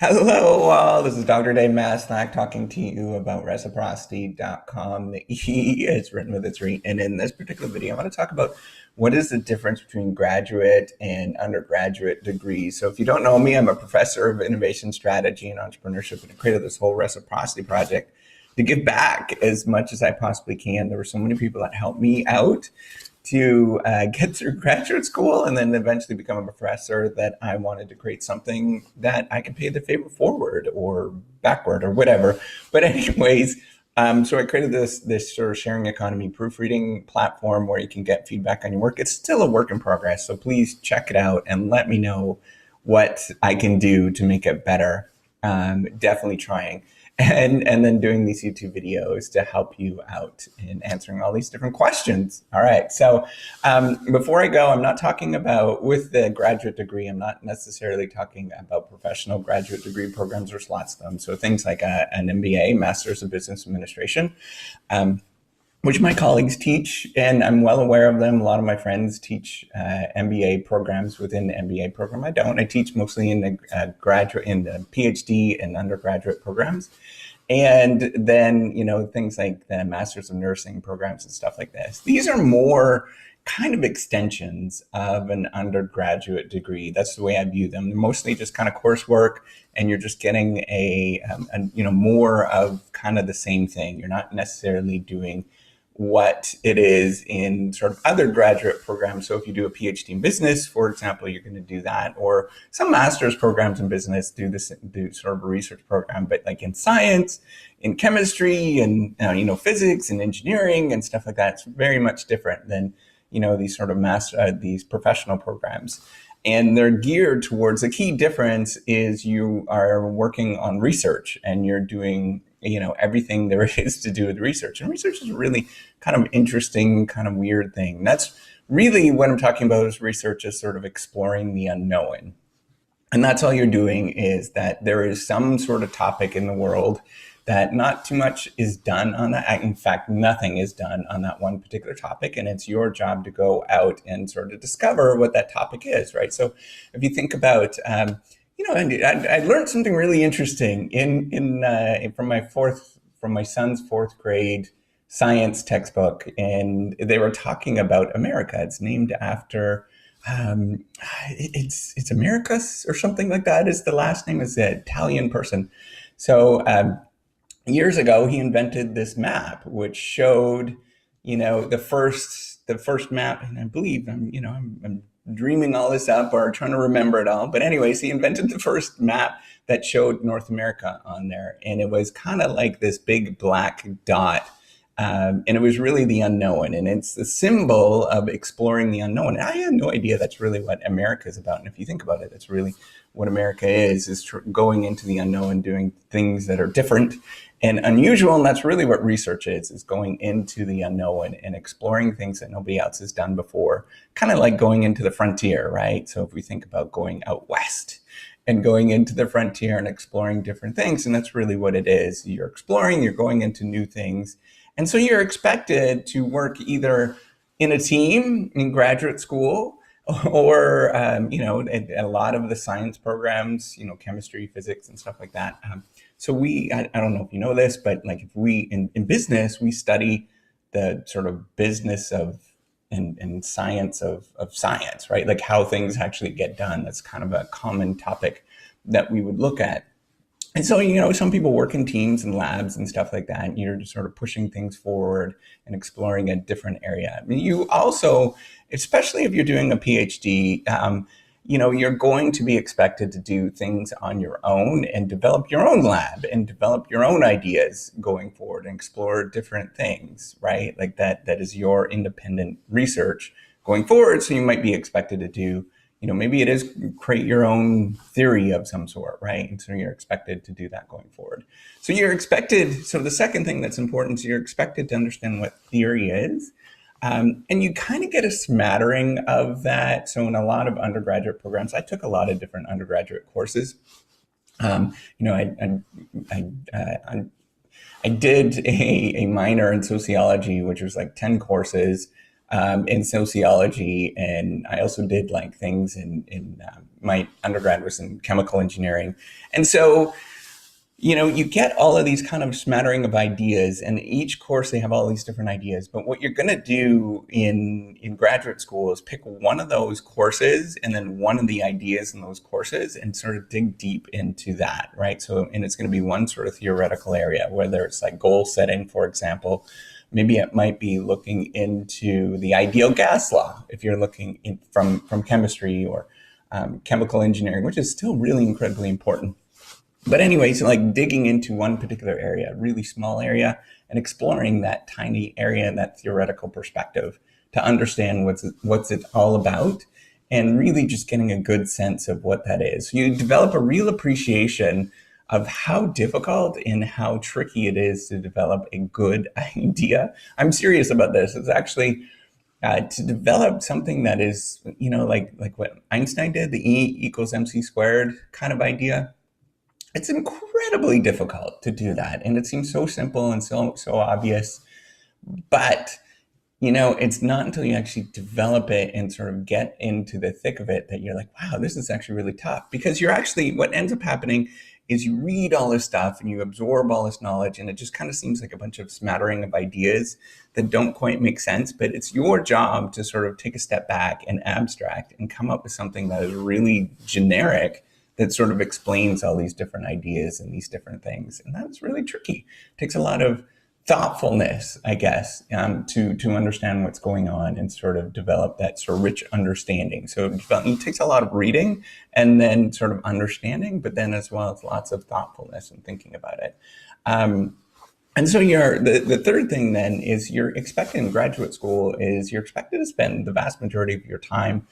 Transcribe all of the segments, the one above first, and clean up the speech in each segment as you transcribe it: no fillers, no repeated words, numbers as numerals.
Hello, all. This is Dr. Dave Masnack talking to you about reciprocity.com. The E is written with its re. And in this particular video, I want to talk about what is the difference between graduate and undergraduate degrees. So if you don't know me, I'm a professor of innovation strategy and entrepreneurship, and I created this whole reciprocity project to give back as much as I possibly can. There were so many people that helped me out to get through graduate school and then eventually become a professor that I wanted to create something that I could pay the favor forward or backward or whatever. But anyways, so I created this sort of sharing economy proofreading platform where you can get feedback on your work. It's still a work in progress, so please check it out and let me know what I can do to make it better. Definitely trying. And then doing these YouTube videos to help you out in answering all these different questions. All right. So before I go, I'm not talking about with the graduate degree. I'm not necessarily talking about professional graduate degree programs or slots them. So things like an MBA, Master's of Business Administration. Which my colleagues teach, and I'm well aware of them. A lot of my friends teach MBA programs within the MBA program. I don't. I teach mostly in the graduate, in the PhD and undergraduate programs, and then things like the Masters of Nursing programs and stuff like this. These are more kind of extensions of an undergraduate degree. That's the way I view them. They're mostly just kind of coursework, and you're just getting a more of kind of the same thing. You're not necessarily doing what it is in sort of other graduate programs. So if you do a PhD in business, for example, you're going to do that, or some master's programs in business do sort of a research program, but like in science, in chemistry, and physics and engineering and stuff like that, it's very much different than these sort of these professional programs. And they're geared towards, the key difference is you are working on research and you're doing everything there is to do with research. And research is a really kind of interesting, kind of weird thing. That's really what I'm talking about, is research is sort of exploring the unknown. And that's all you're doing, is that there is some sort of topic in the world that not too much is done on that. In fact, nothing is done on that one particular topic. And it's your job to go out and sort of discover what that topic is, right? So if you think about, I learned something really interesting from my son's fourth grade science textbook, and they were talking about America. It's named after it's Americus or something like that. Is the last name, is an Italian person. So years ago, he invented this map which showed the first map, and I believe I'm dreaming all this up or trying to remember it all. But anyways, he invented the first map that showed North America on there. And it was kind of like this big black dot. And it was really the unknown. And it's the symbol of exploring the unknown. And I had no idea that's really what America is about. And if you think about it, that's really what America is going into the unknown, doing things that are different and unusual. And that's really what research is going into the unknown and exploring things that nobody else has done before, kind of like going into the frontier, right? So if we think about going out west and going into the frontier and exploring different things, and that's really what it is. You're exploring, you're going into new things. And so you're expected to work either in a team in graduate school, or a lot of the science programs, chemistry, physics, and stuff like that. So I don't know if you know this, but like if we in business, we study the sort of business of and science of science, right? Like how things actually get done. That's kind of a common topic that we would look at. And so, some people work in teams and labs and stuff like that. And you're just sort of pushing things forward and exploring a different area. I mean, you also, especially if you're doing a PhD, you're going to be expected to do things on your own and develop your own lab and develop your own ideas going forward and explore different things, right? Like that is your independent research going forward. So you might be expected to do, maybe it is create your own theory of some sort, right? And so you're expected to do that going forward. So the second thing that's important is you're expected to understand what theory is. And you kind of get a smattering of that. So in a lot of undergraduate programs, I took a lot of different undergraduate courses. I did a minor in sociology, which was like 10 courses. in sociology, and I also did like things in my undergrad was in chemical engineering, and so you get all of these kind of smattering of ideas, and each course they have all these different ideas. But what you're going to do in graduate school is pick one of those courses and then one of the ideas in those courses and sort of dig deep into that, right? So, and it's going to be one sort of theoretical area, whether it's like goal setting, for example. Maybe it might be looking into the ideal gas law if you're looking from chemistry or chemical engineering, which is still really incredibly important. But anyways, like digging into one particular area, a really small area, and exploring that tiny area and that theoretical perspective to understand what's it all about, and really just getting a good sense of what that is. You develop a real appreciation of how difficult and how tricky it is to develop a good idea. I'm serious about this. It's actually to develop something that is, like what Einstein did, the E equals MC squared kind of idea. It's incredibly difficult to do that, and it seems so simple and so obvious. But it's not until you actually develop it and sort of get into the thick of it that you're like, wow, this is actually really tough. Because you're actually, what ends up happening is you read all this stuff and you absorb all this knowledge, and it just kind of seems like a bunch of smattering of ideas that don't quite make sense. But it's your job to sort of take a step back and abstract and come up with something that is really generic, that sort of explains all these different ideas and these different things. And that's really tricky. It takes a lot of thoughtfulness, I guess, to understand what's going on and sort of develop that sort of rich understanding. So it takes a lot of reading and then sort of understanding, but then as well as lots of thoughtfulness and thinking about it. And so the third thing then is you're expected in graduate school is you're expected to spend the vast majority of your time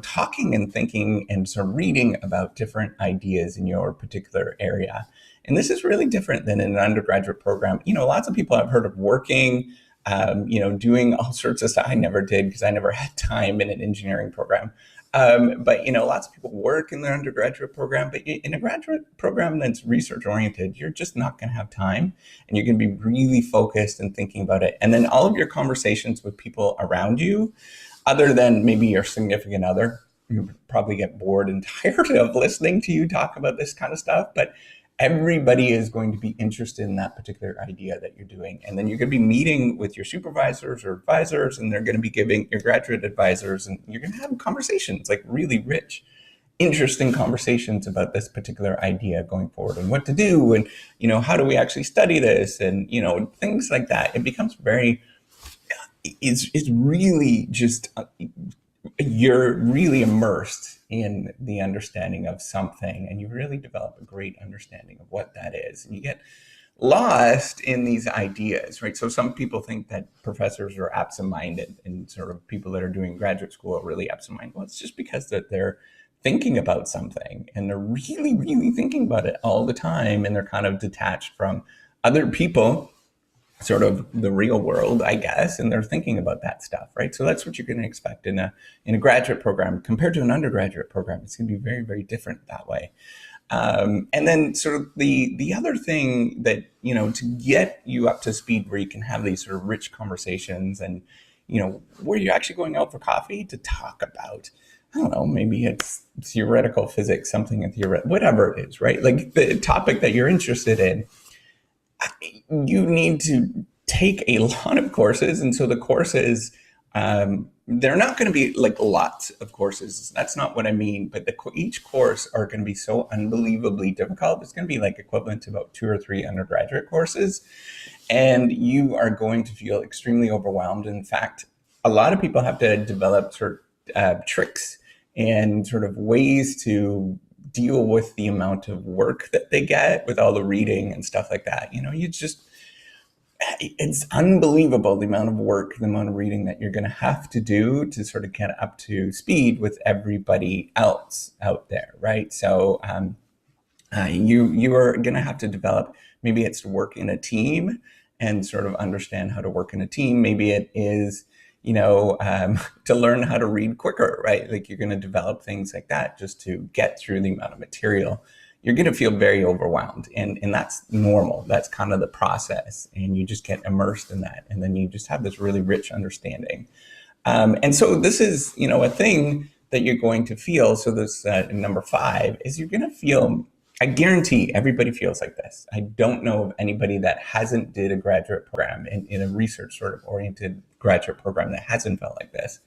talking and thinking and sort of reading about different ideas in your particular area. And this is really different than in an undergraduate program. Lots of people I've heard of working, doing all sorts of stuff. I never did because I never had time in an engineering program. But lots of people work in their undergraduate program, but in a graduate program that's research oriented, you're just not going to have time, and you're going to be really focused and thinking about it. And then all of your conversations with people around you, other than maybe your significant other, you probably get bored and tired of listening to you talk about this kind of stuff, but everybody is going to be interested in that particular idea that you're doing. And then you're going to be meeting with your supervisors or advisors, and they're going to be giving your graduate advisors, and you're going to have conversations, like really rich, interesting conversations about this particular idea going forward and what to do. And, how do we actually study this? And, things like that. It becomes it's really just, you're really immersed in the understanding of something, and you really develop a great understanding of what that is. And you get lost in these ideas, right? So some people think that professors are absent-minded, and sort of people that are doing graduate school are really absent-minded. Well, it's just because that they're thinking about something, and they're really, really thinking about it all the time, and they're kind of detached from other people, sort of the real world, I guess, and they're thinking about that stuff, right? So that's what you're going to expect in a graduate program compared to an undergraduate program. It's going to be very, very different that way. And then sort of the other thing that, to get you up to speed where you can have these sort of rich conversations and, where you're actually going out for coffee to talk about, I don't know, maybe it's theoretical physics, something in whatever it is, right? Like the topic that you're interested in, you need to take a lot of courses. And so the courses, they're not going to be like lots of courses. That's not what I mean. But each course are going to be so unbelievably difficult. It's going to be like equivalent to about 2 or 3 undergraduate courses. And you are going to feel extremely overwhelmed. In fact, a lot of people have to develop sort of tricks and sort of ways to deal with the amount of work that they get with all the reading and stuff like that. It's unbelievable the amount of work, the amount of reading that you're going to have to do to sort of get up to speed with everybody else out there, right? So you are going to have to develop, maybe it's to work in a team and sort of understand how to work in a team. Maybe it is, to learn how to read quicker, right? Like you're going to develop things like that just to get through the amount of material. You're going to feel very overwhelmed, and that's normal. That's kind of the process, and you just get immersed in that, and then you just have this really rich understanding. And so this is, a thing that you're going to feel. So this number 5 is you're going to feel. I guarantee everybody feels like this. I don't know of anybody that hasn't did a graduate program in a research sort of oriented graduate program that hasn't felt like this.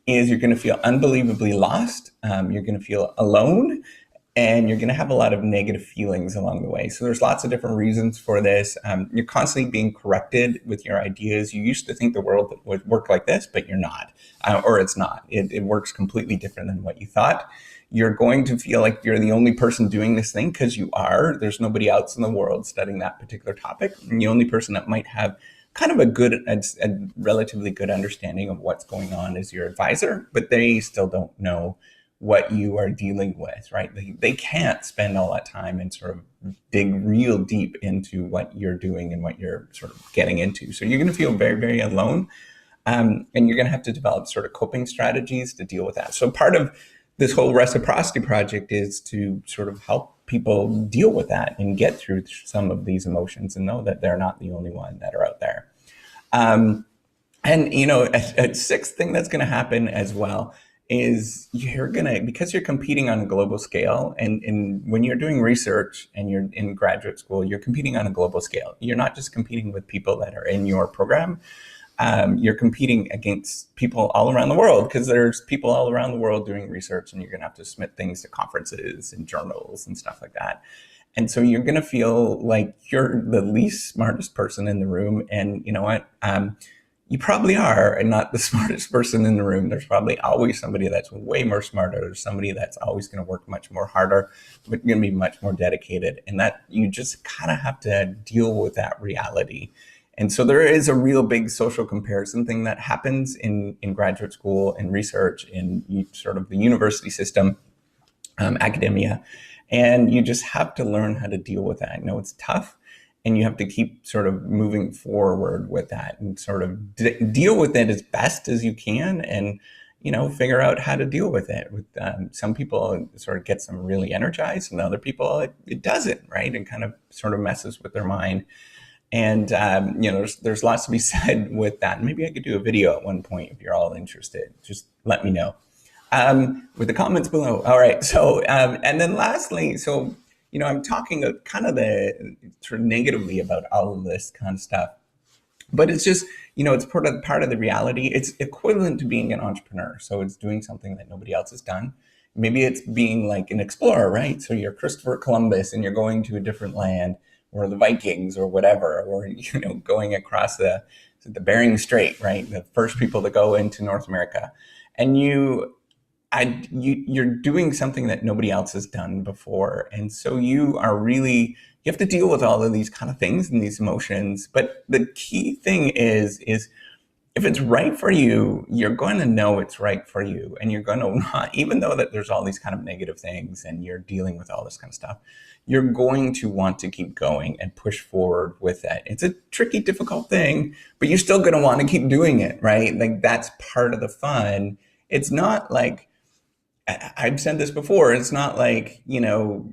Is you're going to feel unbelievably lost. You're going to feel alone, and you're going to have a lot of negative feelings along the way. So there's lots of different reasons for this. You're constantly being corrected with your ideas. You used to think the world would work like this, but you're not, or it's not. It works completely different than what you thought. You're going to feel like you're the only person doing this thing because you are. There's nobody else in the world studying that particular topic. And the only person that might have kind of a relatively good understanding of what's going on is your advisor, but they still don't know what you are dealing with, right? They can't spend all that time and sort of dig real deep into what you're doing and what you're sort of getting into. So you're going to feel very, very alone. And you're going to have to develop sort of coping strategies to deal with that. So part of this whole reciprocity project is to sort of help people deal with that and get through some of these emotions and know that they're not the only one that are out there. And, a sixth thing that's going to happen as well is because you're competing on a global scale, and when you're doing research and you're in graduate school, you're competing on a global scale. You're not just competing with people that are in your program. You're competing against people all around the world because there's people all around the world doing research, and you're going to have to submit things to conferences and journals and stuff like that. And so you're going to feel like you're the least smartest person in the room. And you know what? You probably are, and not the smartest person in the room. There's probably always somebody that's way more smarter. There's somebody that's always going to work much more harder, but going to be much more dedicated. And that you just kind of have to deal with that reality. And so there is a real big social comparison thing that happens in graduate school and research in sort of the university system, academia. And you just have to learn how to deal with that. I know it's tough. And you have to keep sort of moving forward with that and sort of deal with it as best as you can, and figure out how to deal with it. With some people, it sort of gets them really energized, and other people, it doesn't, right? And kind of sort of messes with their mind. And there's lots to be said with that. Maybe I could do a video at one point if you're all interested. Just let me know with the comments below. All right. So and then lastly, so. I'm talking kind of sort of negatively about all of this kind of stuff, but it's just, it's part of the reality. It's equivalent to being an entrepreneur. So it's doing something that nobody else has done. Maybe it's being like an explorer, right? So you're Christopher Columbus and you're going to a different land, or the Vikings or whatever, or, going across the Bering Strait, right? The first people to go into North America. And you're doing something that nobody else has done before. And so you have to deal with all of these kind of things and these emotions. But the key thing is if it's right for you, you're going to know it's right for you. And you're going to not, even though that there's all these kind of negative things and you're dealing with all this kind of stuff, you're going to want to keep going and push forward with that. It's a tricky, difficult thing, but you're still going to want to keep doing it, right? Like that's part of the fun. It's not like, I've said this before, it's not like,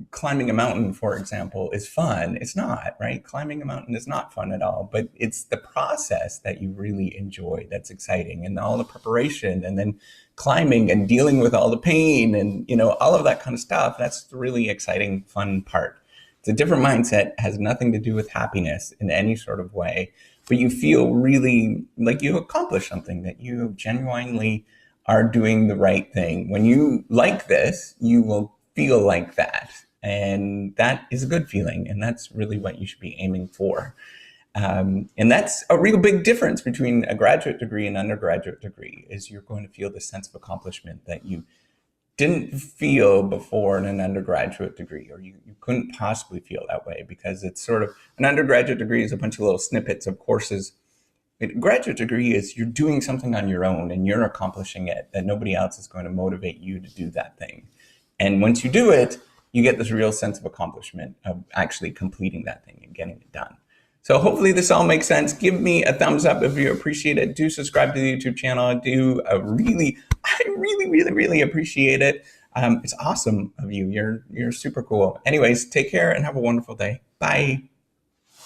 climbing a mountain, for example, is fun. It's not, right? Climbing a mountain is not fun at all, but it's the process that you really enjoy that's exciting, and all the preparation, and then climbing and dealing with all the pain and, all of that kind of stuff. That's the really exciting, fun part. It's a different mindset, has nothing to do with happiness in any sort of way, but you feel really like you accomplished something, that you genuinely are doing the right thing. When you like this, you will feel like that. And that is a good feeling. And that's really what you should be aiming for. And that's a real big difference between a graduate degree and undergraduate degree, is you're going to feel the sense of accomplishment that you didn't feel before in an undergraduate degree, or you couldn't possibly feel that way, because it's sort of, an undergraduate degree is a bunch of little snippets of courses. A graduate degree is you're doing something on your own and you're accomplishing it, that nobody else is going to motivate you to do that thing. And once you do it, you get this real sense of accomplishment of actually completing that thing and getting it done. So hopefully this all makes sense. Give me a thumbs up if you appreciate it. Do subscribe to the YouTube channel. I really appreciate it. It's awesome of you. You're super cool. Anyways, take care and have a wonderful day. Bye.